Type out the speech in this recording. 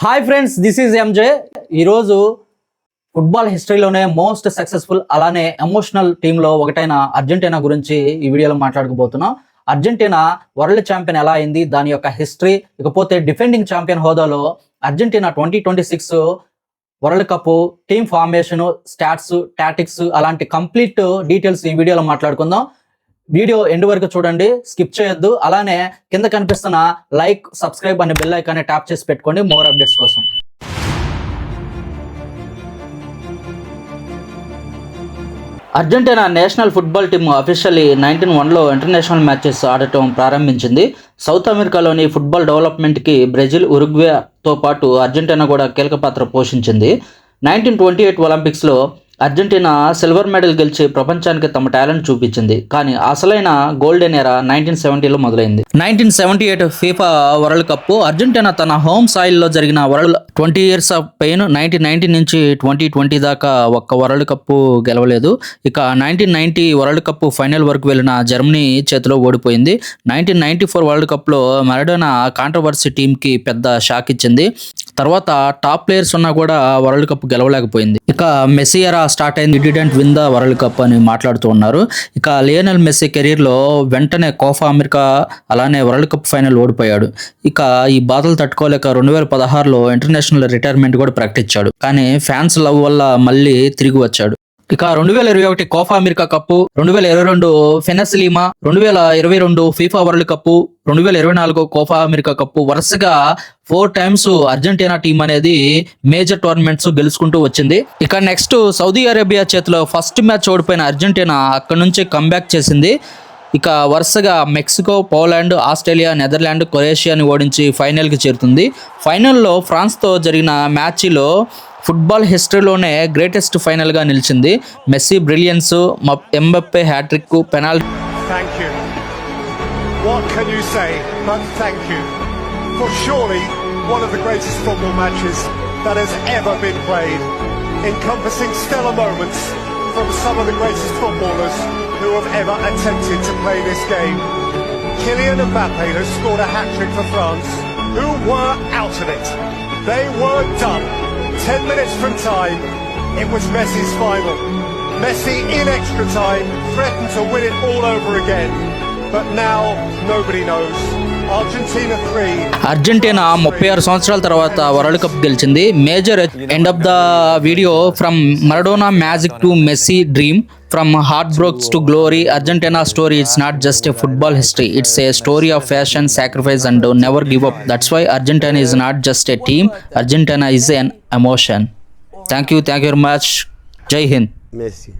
Hi friends, this is MJ. ఈరోజు football హిస్టరీలోనే most successful అలానే ఎమోషనల్ టీంలో ఒకటైన అర్జెంటీనా గురించి ఈ వీడియోలో మాట్లాడుకోబోతున్నాం. అర్జెంటీనా వరల్డ్ ఛాంపియన్ ఎలా అయింది, దాని యొక్క హిస్టరీ, ఇకపోతే డిఫెండింగ్ ఛాంపియన్ హోదాలో Argentina 2026 World Cup team formation, stats, tactics అలాంటి కంప్లీట్ డీటెయిల్స్ ఈ వీడియోలో మాట్లాడుకుందాం. వీడియో ఎండ్ వరకు చూడండి, స్కిప్ చేయొద్దు. అలానే కింద కనిపిస్తున్న లైక్, సబ్స్క్రైబ్ అనే బెల్ ఐకాన్ని ట్యాప్ చేసి పెట్టుకోండి మోర్ అప్డేట్స్ కోసం. Argentina national football team officially 1901లో ఇంటర్నేషనల్ మ్యాచెస్ ఆడటం ప్రారంభించింది. సౌత్ అమెరికాలోని ఫుట్బాల్ డెవలప్మెంట్కి బ్రెజిల్, ఉరుగ్వేతో పాటు అర్జెంటీనా కూడా కీలక పాత్ర పోషించింది. 1928 ఒలింపిక్స్లో అర్జెంటీనా సిల్వర్ మెడల్ గెలిచి ప్రపంచానికి తమ టాలెంట్ చూపించింది. కానీ అసలైన గోల్డెన్ ఎరా 1970లో మొదలైంది. 1978 ఫీఫా వరల్డ్ కప్ అర్జెంటీనా తన హోమ్ సాయిల్లో జరిగిన వరల్డ్ 20 ఇయర్స్ ఆఫ్ పెయిన్. 1990 నుంచి 2020 దాకా ఒక్క వరల్డ్ కప్ గెలవలేదు. ఇక 1990 వరల్డ్ కప్ ఫైనల్ వరకు వెళ్ళిన జర్మనీ చేతిలో ఓడిపోయింది. 1994 వరల్డ్ కప్లో మరడోనా కాంట్రవర్సీ టీంకి పెద్ద షాక్ ఇచ్చింది. తర్వాత టాప్ ప్లేయర్స్ ఉన్నా కూడా వరల్డ్ కప్ గెలవలేకపోయింది. ఇక మెస్సీ ఎరా స్టార్ట్ అయింది. Didn't win the world cup అని మాట్లాడుతూ ఉన్నారు. ఇక లియోనెల్ మెస్సీ కెరీర్లో వెంటనే కోఫా అమెరికా అలానే వరల్డ్ కప్ ఫైనల్ ఓడిపోయాడు. ఇక ఈ బాధలు తట్టుకోలేక 2016లో ఇంటర్నేషనల్ రిటైర్మెంట్ కూడా ప్రకటించాడు. కానీ ఫ్యాన్స్ లవ్ వల్ల మళ్ళీ తిరిగి వచ్చాడు. ఇక 2021 Copa America cup, 2022 Finalissima, 2022 FIFA World Cup, 2024 Copa America cup వరుసగా 4 టైమ్స్ అర్జెంటీనా టీం అనేది మేజర్ టోర్నమెంట్స్ గెలుచుకుంటూ వచ్చింది. ఇక నెక్స్ట్ సౌదీ అరేబియా చేతిలో ఫస్ట్ మ్యాచ్ ఓడిపోయిన అర్జెంటీనా అక్కడి నుంచి కంబ్యాక్ చేసింది. ఇక వరుసగా మెక్సికో, పోలాండ్, ఆస్ట్రేలియా, నెదర్లాండ్, క్రొయేషియాని ఓడించి ఫైనల్కి చేరుతుంది. ఫైనల్లో ఫ్రాన్స్తో జరిగిన మ్యాచ్లో ఫుట్బాల్ హిస్టరీలోనే గ్రేటెస్ట్ ఫైనల్గా నిలిచింది. Messi brilliance, Mbappe hat-trick, penalty. Thank you. What can you say but thank you for surely one of the greatest football matches that has ever been played, encompassing stellar moments from some of the greatest footballers who have ever attempted to play this game. Kylian Mbappe has scored a hat-trick for France, who were out of it. They were done. 10 minutes from time, it was Messi's final. Messi in extra time threatened to win it all over again, but now nobody knows. Argentina 3. Argentina 36 సంవత్సరాల తర్వాత World Cup గెలిచింది. Major end of the video from Maradona magic to Messi dream, from heartbreaks to glory. Argentina story it's not just a football history, it's a story of passion, sacrifice and never give up. That's why Argentina is not just a team, Argentina is an emotion. Thank you very much. జై హింద్. Messi.